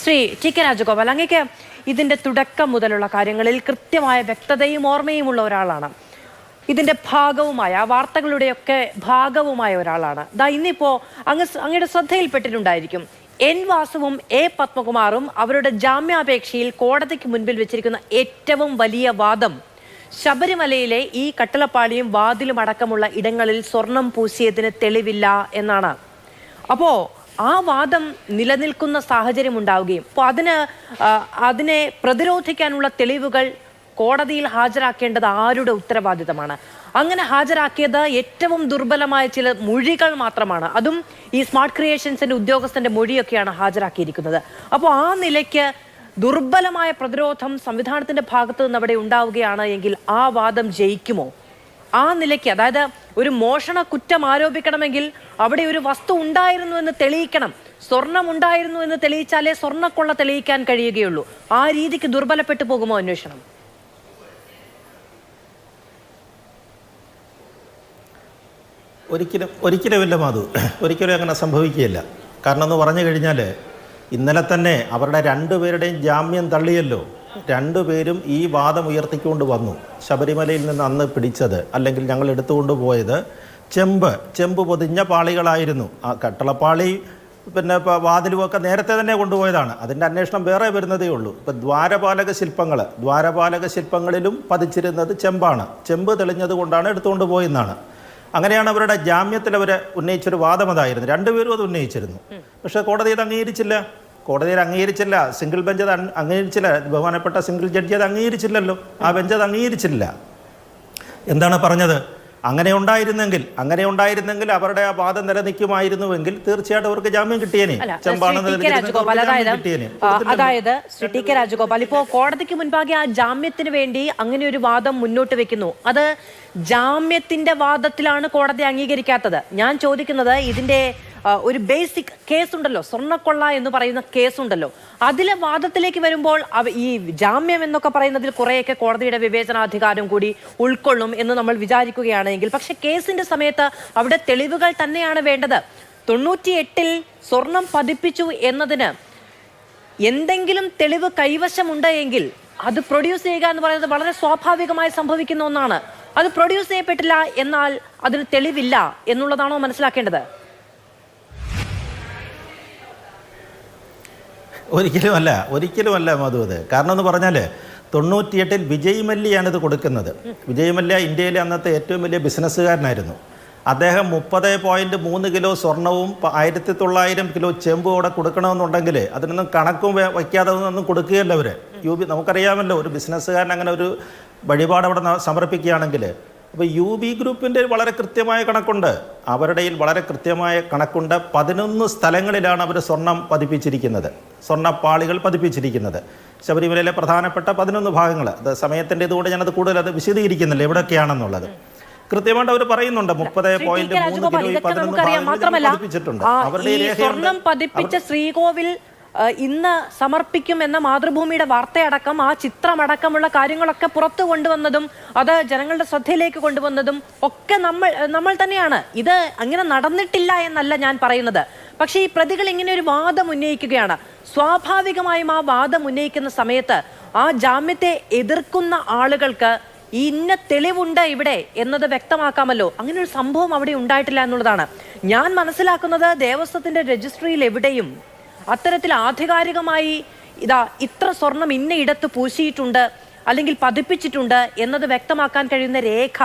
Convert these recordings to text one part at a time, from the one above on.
Shri T K Rajagopal, അങ്ങേക്ക് ഇതിന്റെ തുടക്കം മുതലുള്ള കാര്യങ്ങളിൽ കൃത്യമായ വ്യക്തതയും ഓർമ്മയുമുള്ള ഒരാളാണ്. ഇതിന്റെ ഭാഗവുമായ വാർത്തകളുടെയൊക്കെ ഭാഗവുമായ ഒരാളാണ്. ഇന്നിപ്പോ അങ്ങയുടെ ശ്രദ്ധയിൽപ്പെട്ടിട്ടുണ്ടായിരിക്കും, എൻ വാസുവും എ പത്മകുമാറും അവരുടെ ജാമ്യാപേക്ഷയിൽ കോടതിക്ക് മുൻപിൽ വെച്ചിരിക്കുന്ന ഏറ്റവും വലിയ വാദം ശബരിമലയിലെ ഈ കട്ടളപ്പാളിയും വാതിലും അടക്കമുള്ള ഇടങ്ങളിൽ സ്വർണം പൂശിയതിന് തെളിവില്ല എന്നാണ്. അപ്പോ ആ വാദം നിലനിൽക്കുന്ന സാഹചര്യം ഉണ്ടാവുകയും അപ്പോൾ അതിനെ പ്രതിരോധിക്കാനുള്ള തെളിവുകൾ കോടതിയിൽ ഹാജരാക്കേണ്ടത് ആരുടെ ഉത്തരവാദിത്തമാണ്? അങ്ങനെ ഹാജരാക്കിയത് ഏറ്റവും ദുർബലമായ ചില മൊഴികൾ മാത്രമാണ്. അതും ഈ സ്മാർട്ട് ക്രിയേഷൻസിന്റെ ഉദ്യോഗസ്ഥന്റെ മൊഴിയൊക്കെയാണ് ഹാജരാക്കിയിരിക്കുന്നത്. അപ്പോൾ ആ നിലയ്ക്ക് ദുർബലമായ പ്രതിരോധം സംവിധാനത്തിന്റെ ഭാഗത്ത് നിന്ന് അവിടെ ഉണ്ടാവുകയാണ് എങ്കിൽ ആ വാദം ജയിക്കുമോ? ആ നിലയ്ക്ക്, അതായത് ഒരു മോഷണ കുറ്റം ആരോപിക്കണമെങ്കിൽ അവിടെ ഒരു വസ്തു ഉണ്ടായിരുന്നു എന്ന് തെളിയിക്കണം. സ്വർണം ഉണ്ടായിരുന്നു എന്ന് തെളിയിച്ചാലേ സ്വർണ്ണക്കൊള്ള തെളിയിക്കാൻ കഴിയുകയുള്ളൂ. ആ രീതിക്ക് ദുർബലപ്പെട്ടു പോകുമോ അന്വേഷണം? ഒരിക്കലുമില്ല മാധു, ഒരിക്കലും അങ്ങനെ സംഭവിക്കുകയില്ല. കാരണം എന്ന് പറഞ്ഞു കഴിഞ്ഞാൽ ഇന്നലെ തന്നെ അവരുടെ രണ്ടുപേരുടെയും ജാമ്യം തള്ളിയല്ലോ. രണ്ടുപേരും ഈ വാദം ഉയർത്തിക്കൊണ്ട് വന്നു. ശബരിമലയിൽ നിന്ന് അന്ന് പിടിച്ചത്, അല്ലെങ്കിൽ ഞങ്ങൾ എടുത്തുകൊണ്ട് പോയത് ചെമ്പ് പൊതിഞ്ഞ പാളികളായിരുന്നു. ആ കട്ടളപ്പാളി പിന്നെ ഇപ്പോൾ വാതിലുമൊക്കെ നേരത്തെ തന്നെ കൊണ്ടുപോയതാണ്. അതിൻ്റെ അന്വേഷണം വേറെ വരുന്നതേ ഉള്ളൂ. ഇപ്പോൾ ദ്വാരപാലക ശില്പങ്ങളിലും പതിച്ചിരുന്നത് ചെമ്പാണ്. ചെമ്പ് തെളിഞ്ഞത് കൊണ്ടാണ് എടുത്തുകൊണ്ട് പോയെന്നാണ്. അങ്ങനെയാണ് അവരുടെ ജാമ്യത്തിൽ അവർ ഉന്നയിച്ചൊരു വാദം അതായിരുന്നു. രണ്ടുപേരും അത് ഉന്നയിച്ചിരുന്നു. പക്ഷേ കോടതി അത് അംഗീകരിച്ചില്ല. സിംഗിൾ ബെഞ്ച് അത് അംഗീകരിച്ചില്ല. ബഹുമാനപ്പെട്ട സിംഗിൾ ജഡ്ജി അത് അംഗീകരിച്ചില്ലല്ലോ. ആ ബെഞ്ച് അത് അംഗീകരിച്ചില്ല. എന്താണ് പറഞ്ഞത്? അങ്ങനെ ഉണ്ടായിരുന്നെങ്കിൽ അവരുടെ ആ വാദം നിലനിൽക്കുമായിരുന്നുവെങ്കിൽ തീർച്ചയായിട്ടും അവർക്ക് ജാമ്യം കിട്ടിയേനെ. അതായത് ശ്രീ ടി കെ രാജഗോപാൽ, ഇപ്പോ കോടതിക്ക് മുൻപാകെ ആ ജാമ്യത്തിന് വേണ്ടി അങ്ങനെ ഒരു വാദം മുന്നോട്ട് വെക്കുന്നു. അത് ജാമ്യത്തിന്റെ വാദത്തിലാണ് കോടതി അംഗീകരിക്കാത്തത്. ഞാൻ ചോദിക്കുന്നത്, ഇതിന്റെ ഒരു ബേസിക് കേസ് ഉണ്ടല്ലോ, സ്വർണ്ണക്കൊള്ള എന്ന് പറയുന്ന കേസുണ്ടല്ലോ, അതിലെ വാദത്തിലേക്ക് വരുമ്പോൾ ഈ ജാമ്യം എന്നൊക്കെ പറയുന്നതിൽ കുറേയൊക്കെ കോടതിയുടെ വിവേചനാധികാരം കൂടി ഉൾക്കൊള്ളും എന്ന് നമ്മൾ വിചാരിക്കുകയാണെങ്കിൽ, പക്ഷെ കേസിന്റെ സമയത്ത് അവിടെ തെളിവുകൾ തന്നെയാണ് വേണ്ടത്. 98-ൽ സ്വർണം പതിപ്പിച്ചു എന്നതിന് എന്തെങ്കിലും തെളിവ് കൈവശമുണ്ട് എങ്കിൽ അത് പ്രൊഡ്യൂസ് ചെയ്യുക എന്ന് പറയുന്നത് വളരെ സ്വാഭാവികമായി സംഭവിക്കുന്ന ഒന്നാണ്. അത് പ്രൊഡ്യൂസ് ചെയ്യപ്പെട്ടില്ല എന്നാൽ അതിന് തെളിവില്ല എന്നുള്ളതാണോ മനസ്സിലാക്കേണ്ടത്? ഒരിക്കലുമല്ല മധു. അത് കാരണം എന്ന് പറഞ്ഞാൽ 98-ൽ വിജയ് മല്യയാണിത് കൊടുക്കുന്നത്. വിജയ് മല്യ ഇന്ത്യയിലെ അന്നത്തെ ഏറ്റവും വലിയ ബിസിനസ്സുകാരനായിരുന്നു. അദ്ദേഹം 30.3 കിലോ സ്വർണവും 1900 കിലോ ചെമ്പും അവിടെ കൊടുക്കണമെന്നുണ്ടെങ്കിൽ അതിനൊന്നും കണക്കും വയ്ക്കാതെ ഒന്നും കൊടുക്കുകയല്ല അവർ. നമുക്കറിയാമല്ലോ, ഒരു ബിസിനസ്സുകാരൻ അങ്ങനെ ഒരു വഴിപാട് അവിടെ സമർപ്പിക്കുകയാണെങ്കിൽ. അപ്പോൾ UB ഗ്രൂപ്പിൻ്റെ വളരെ കൃത്യമായ കണക്കുണ്ട്. അവരുടെയിൽ വളരെ കൃത്യമായ കണക്കുണ്ട്. 11 സ്ഥലങ്ങളിലാണ് അവർ സ്വർണം പതിപ്പിച്ചിരിക്കുന്നത്, സ്വർണ്ണപ്പാളികൾ പതിപ്പിച്ചിരിക്കുന്നത്. ശബരിമലയിലെ പ്രധാനപ്പെട്ട 11 ഭാഗങ്ങൾ. അത് സമയത്തിൻ്റെ ഇതുകൊണ്ട് ഞാനത് കൂടുതൽ വിശദീകരിക്കുന്നില്ല എവിടെയൊക്കെയാണെന്നുള്ളത്. കൃത്യമായിട്ട് അവർ പറയുന്നുണ്ട്. 30.3 കിലോ പതിപ്പിച്ചിട്ടുണ്ട്. സ്വർണം പതിപ്പിച്ച ശ്രീകോവിൽ ഇന്ന് സമർപ്പിക്കും എന്ന മാതൃഭൂമിയുടെ വാർത്തയടക്കം ആ ചിത്രമടക്കമുള്ള കാര്യങ്ങളൊക്കെ പുറത്തു കൊണ്ടുവന്നതും അത് ജനങ്ങളുടെ ശ്രദ്ധയിലേക്ക് കൊണ്ടുവന്നതും ഒക്കെ നമ്മൾ തന്നെയാണ്. ഇത് അങ്ങനെ നടന്നിട്ടില്ല എന്നല്ല ഞാൻ പറയുന്നത്. പക്ഷേ ഈ പ്രതികൾ ഇങ്ങനെ ഒരു വാദം ഉന്നയിക്കുകയാണ്. സ്വാഭാവികമായും ആ വാദം ഉന്നയിക്കുന്ന സമയത്ത് ആ ജാമ്യത്തെ എതിർക്കുന്ന ആളുകൾക്ക് ഇന്ന തെളിവുണ്ട് ഇവിടെ എന്നത് വ്യക്തമാക്കാമല്ലോ. അങ്ങനെ ഒരു സംഭവം അവിടെ ഉണ്ടായിട്ടില്ല എന്നുള്ളതാണ് ഞാൻ മനസ്സിലാക്കുന്നത്. ദേവസ്വത്തിന്റെ രജിസ്ട്രിയിൽ എവിടെയും അത്തരത്തിൽ ആധികാരികമായി ഇത്ര സ്വർണം ഇന്ന ഇടത്ത് പൂശിയിട്ടുണ്ട് അല്ലെങ്കിൽ പതിപ്പിച്ചിട്ടുണ്ട് എന്നത് വ്യക്തമാക്കാൻ കഴിയുന്ന രേഖ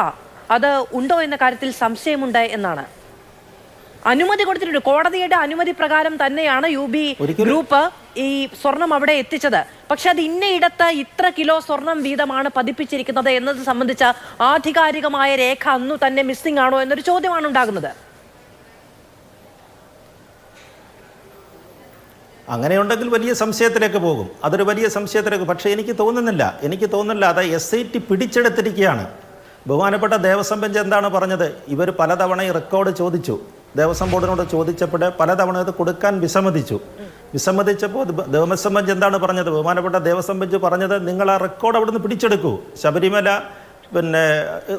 അത് ഉണ്ടോ എന്ന കാര്യത്തിൽ സംശയമുണ്ട് എന്നാണ്. അനുമതി കൊടുത്തിട്ടുണ്ട്. കോടതിയുടെ അനുമതി പ്രകാരം തന്നെയാണ് UB ഗ്രൂപ്പ് ഈ സ്വർണം അവിടെ എത്തിച്ചത്. പക്ഷെ അത് ഇന്ന ഇടത്ത് ഇത്ര കിലോ സ്വർണം വീതമാണ് പതിപ്പിച്ചിരിക്കുന്നത് എന്നത് സംബന്ധിച്ച ആധികാരികമായ രേഖ അന്നു തന്നെ മിസ്സിംഗ് ആണോ എന്നൊരു ചോദ്യമാണ് ഉണ്ടാകുന്നത്. അങ്ങനെയുണ്ടെങ്കിൽ വലിയ സംശയത്തിലേക്ക് പോകും. അതൊരു വലിയ സംശയത്തിലേക്ക്. പക്ഷേ എനിക്ക് തോന്നുന്നില്ല. അത് SIT പിടിച്ചെടുത്തിരിക്കുകയാണ്. ബഹുമാനപ്പെട്ട ദേവസ്വം ബെഞ്ച് എന്താണ് പറഞ്ഞത്? ഇവർ പലതവണ ഈ റെക്കോർഡ് ചോദിച്ചു. ദേവസ്വം ബോർഡിനോട് ചോദിച്ചപ്പോൾ പലതവണ ഇത് കൊടുക്കാൻ വിസമ്മതിച്ചപ്പോൾ ദേവസ്വം ബെഞ്ച് എന്താണ് പറഞ്ഞത്? ബഹുമാനപ്പെട്ട ദേവസ്വം ബെഞ്ച് പറഞ്ഞത്, നിങ്ങൾ ആ റെക്കോർഡ് അവിടെ നിന്ന് പിടിച്ചെടുക്കൂ. ശബരിമല പിന്നെ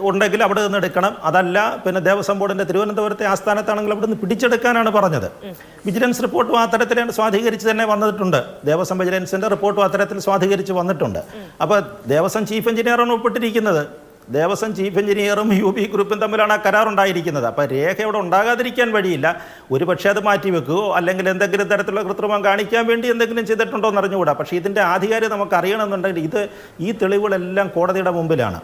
ഉണ്ടെങ്കിൽ അവിടെ നിന്ന് എടുക്കണം, അതല്ല പിന്നെ ദേവസ്വം ബോർഡിൻ്റെ തിരുവനന്തപുരത്തെ ആസ്ഥാനത്താണെങ്കിൽ അവിടെ നിന്ന് പിടിച്ചെടുക്കാനാണ് പറഞ്ഞത്. വിജിലൻസ് റിപ്പോർട്ടും അത്തരത്തിൽ സ്വാധീകരിച്ച് തന്നെ വന്നിട്ടുണ്ട്. ദേവസ്വം വിജിലൻസിൻ്റെ റിപ്പോർട്ടും അത്തരത്തിൽ സ്വാധീകരിച്ച് വന്നിട്ടുണ്ട്. അപ്പോൾ ദേവസ്വം ചീഫ് എഞ്ചിനീയറാണ് ഒപ്പിട്ടിരിക്കുന്നത്. ദേവസ്വം ചീഫ് എഞ്ചിനീയറും UB ഗ്രൂപ്പും തമ്മിലാണ് ആ കരാറുണ്ടായിരിക്കുന്നത്. അപ്പോൾ രേഖ അവിടെ ഉണ്ടാകാതിരിക്കാൻ വഴിയില്ല. ഒരു പക്ഷേ അത് മാറ്റിവെക്കുകയോ അല്ലെങ്കിൽ എന്തെങ്കിലും തരത്തിലുള്ള കൃത്രിമം കാണിക്കാൻ വേണ്ടി എന്തെങ്കിലും ചെയ്തിട്ടുണ്ടോ എന്ന് അറിഞ്ഞുകൂടാ. പക്ഷേ ഇതിൻ്റെ ആധികാരികത നമുക്ക് അറിയണമെന്നുണ്ടെങ്കിൽ ഈ തെളിവുകളെല്ലാം കോടതിയുടെ മുമ്പിലാണ്.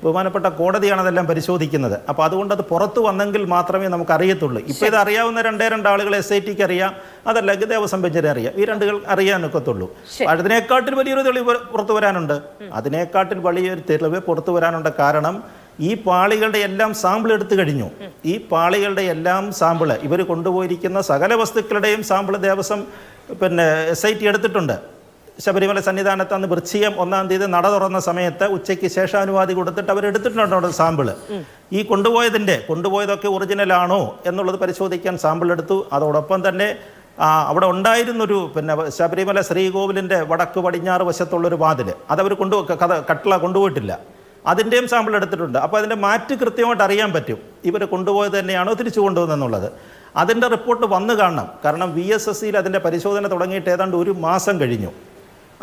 ബഹുമാനപ്പെട്ട കോടതിയാണ് അതെല്ലാം പരിശോധിക്കുന്നത്. അപ്പോൾ അതുകൊണ്ട് അത് പുറത്തു വന്നെങ്കിൽ മാത്രമേ നമുക്ക് അറിയത്തുള്ളൂ. ഇപ്പോൾ ഇത് അറിയാവുന്ന രണ്ടേ ആളുകൾ SITക്ക് അറിയാം, അതല്ലെങ്കിൽ ദേവസ്വം ബെഞ്ചിനെ അറിയാം. ഈ രണ്ടുകൾ അറിയാനൊക്കത്തുള്ളൂ. അതിനേക്കാട്ടിൽ വലിയൊരു തെളിവ് പുറത്തു വരാനുണ്ട്. അതിനേക്കാട്ടിൽ വലിയൊരു തെളിവ് പുറത്തു വരാനുണ്ട്. കാരണം ഈ പാളികളുടെ എല്ലാം സാമ്പിൾ എടുത്തു കഴിഞ്ഞു. ഈ പാളികളുടെ എല്ലാം സാമ്പിള് ഇവർ കൊണ്ടുപോയിരിക്കുന്ന സകല വസ്തുക്കളുടെയും സാമ്പിൾ ദേവസ്വം പിന്നെ SIT എടുത്തിട്ടുണ്ട്. ശബരിമല സന്നിധാനത്ത് അന്ന് വൃശ്ചികം 1-ാം തീയതി നട തുറന്ന സമയത്ത് ഉച്ചയ്ക്ക് ശേഷാനുവാദി കൊടുത്തിട്ട് അവർ എടുത്തിട്ടുണ്ട് അവിടെ സാമ്പിള്. ഈ കൊണ്ടുപോയതൊക്കെ ഒറിജിനലാണോ എന്നുള്ളത് പരിശോധിക്കാൻ സാമ്പിൾ എടുത്തു. അതോടൊപ്പം തന്നെ അവിടെ ഉണ്ടായിരുന്നൊരു പിന്നെ ശബരിമല ശ്രീകോവിലിൻ്റെ വടക്ക് പടിഞ്ഞാറ് വശത്തുള്ളൊരു വാതിൽ അതവർ കട്ടള കൊണ്ടുപോയിട്ടില്ല. അതിൻ്റെയും സാമ്പിൾ എടുത്തിട്ടുണ്ട്. അപ്പോൾ അതിൻ്റെ മാറ്റ് കൃത്യമായിട്ട് അറിയാൻ പറ്റും ഇവർ കൊണ്ടുപോയത് തന്നെയാണോ തിരിച്ചു കൊണ്ടുപോകുന്നെന്നുള്ളത്. അതിൻ്റെ റിപ്പോർട്ട് വന്നു കാണണം. കാരണം VSSCയിൽ അതിൻ്റെ പരിശോധന തുടങ്ങിയിട്ട് ഏതാണ്ട് 1 മാസം കഴിഞ്ഞു.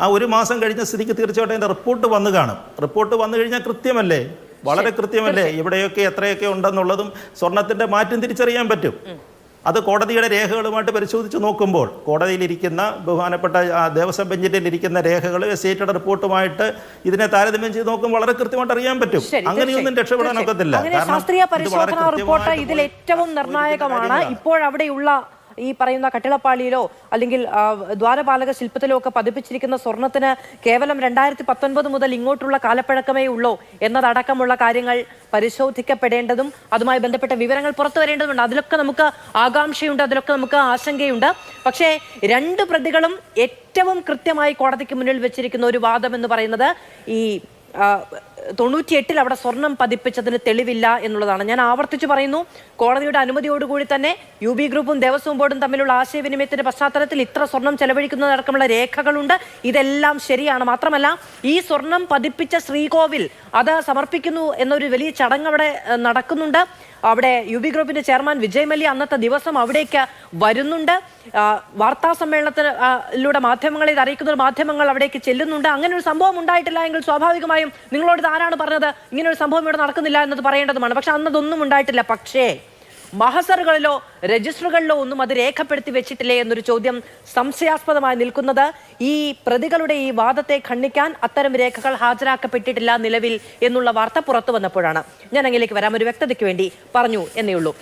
ആ 1 മാസം കഴിഞ്ഞ സ്ഥിതിക്ക് തീർച്ചയായിട്ടും അതിൻ്റെ റിപ്പോർട്ട് വന്നു കാണും. റിപ്പോർട്ട് വന്നു കഴിഞ്ഞാൽ കൃത്യമല്ലേ, വളരെ കൃത്യമല്ലേ, എവിടെയൊക്കെ എത്രയൊക്കെ ഉണ്ടെന്നുള്ളതും സ്വർണത്തിൻ്റെ മാറ്റം തിരിച്ചറിയാൻ പറ്റും. അത് കോടതിയുടെ രേഖകളുമായിട്ട് പരിശോധിച്ച് നോക്കുമ്പോൾ കോടതിയിലിരിക്കുന്ന ബഹുമാനപ്പെട്ട ദേവസ്വം ബെഞ്ചിലിരിക്കുന്ന രേഖകൾ SITയുടെ റിപ്പോർട്ടുമായിട്ട് ഇതിനെ താരതമ്യം ചെയ്ത് നോക്കുമ്പോൾ വളരെ കൃത്യമായിട്ട് അറിയാൻ പറ്റും. അങ്ങനെയൊന്നും രക്ഷപ്പെടാനൊക്കത്തില്ല. ശാസ്ത്രീയ പരിശോധനാ റിപ്പോർട്ട് ഇതിൽ ഏറ്റവും നിർണായകമാണ്. ഇപ്പോഴവിടെയുള്ള ഈ പറയുന്ന കട്ടിളപ്പാളിയിലോ അല്ലെങ്കിൽ ദ്വാരപാലക ശില്പത്തിലോ ഒക്കെ പതിപ്പിച്ചിരിക്കുന്ന സ്വർണത്തിന് കേവലം 2019 മുതൽ ഇങ്ങോട്ടുള്ള കാലപ്പഴക്കമേ ഉള്ളൂ എന്നതടക്കമുള്ള കാര്യങ്ങൾ പരിശോധിക്കപ്പെടേണ്ടതും അതുമായി ബന്ധപ്പെട്ട വിവരങ്ങൾ പുറത്തു വരേണ്ടതുണ്ട്. അതിലൊക്കെ നമുക്ക് ആകാംക്ഷയുണ്ട്, അതിലൊക്കെ നമുക്ക് ആശങ്കയുണ്ട്. പക്ഷേ 2 പ്രതികളും ഏറ്റവും കൃത്യമായി കോടതിക്ക് മുന്നിൽ വെച്ചിരിക്കുന്ന ഒരു വാദം എന്ന് പറയുന്നത് ഈ 98-ൽ അവിടെ സ്വർണം പതിപ്പിച്ചതിന് തെളിവില്ല എന്നുള്ളതാണ്. ഞാൻ ആവർത്തിച്ചു പറയുന്നു, കോടതിയുടെ അനുമതിയോടുകൂടി തന്നെ UB ഗ്രൂപ്പും ദേവസ്വം ബോർഡും തമ്മിലുള്ള ആശയവിനിമയത്തിന്റെ പശ്ചാത്തലത്തിൽ ഇത്ര സ്വർണം ചെലവഴിക്കുന്നതടക്കമുള്ള രേഖകളുണ്ട്. ഇതെല്ലാം ശരിയാണ്. മാത്രമല്ല ഈ സ്വർണം പതിപ്പിച്ച ശ്രീകോവിൽ അത് സമർപ്പിക്കുന്നു എന്നൊരു വലിയ ചടങ്ങ് അവിടെ നടക്കുന്നുണ്ട്. അവിടെ UB ഗ്രൂപ്പിന്റെ ചെയർമാൻ വിജയ് മല്യ അന്നത്തെ ദിവസം അവിടേക്ക് വരുന്നുണ്ട്. വാർത്താ സമ്മേളനത്തിലൂടെ മാധ്യമങ്ങളെ ഇത് അറിയിക്കുന്ന മാധ്യമങ്ങൾ അവിടേക്ക് ചെല്ലുന്നുണ്ട്. അങ്ങനെ ഒരു സംഭവം ഉണ്ടായിട്ടില്ല എങ്കിൽ സ്വാഭാവികമായും നിങ്ങളോട് ആരാണ് പറഞ്ഞത് ഇങ്ങനെ ഒരു സംഭവം ഇവിടെ നടക്കുന്നില്ല എന്നത് പറയേണ്ടതുമാണ്. പക്ഷെ അന്നതൊന്നും ഉണ്ടായിട്ടില്ല. പക്ഷേ മഹസറുകളിലോ രജിസ്റ്ററുകളിലോ ഒന്നും അത് രേഖപ്പെടുത്തി വെച്ചിട്ടില്ലേ എന്നൊരു ചോദ്യം സംശയാസ്പദമായി നിൽക്കുന്നത് ഈ പ്രതികളുടെ ഈ വാദത്തെ ഖണ്ഡിക്കാൻ അത്തരം രേഖകൾ ഹാജരാക്കപ്പെട്ടിട്ടില്ല നിലവിൽ എന്നുള്ള വാർത്ത പുറത്തു വന്നപ്പോഴാണ്. ഞാൻ അങ്ങിലേക്ക് വരാം. ഒരു വ്യക്തതയ്ക്ക് വേണ്ടി പറഞ്ഞു എന്നേ ഉള്ളൂ.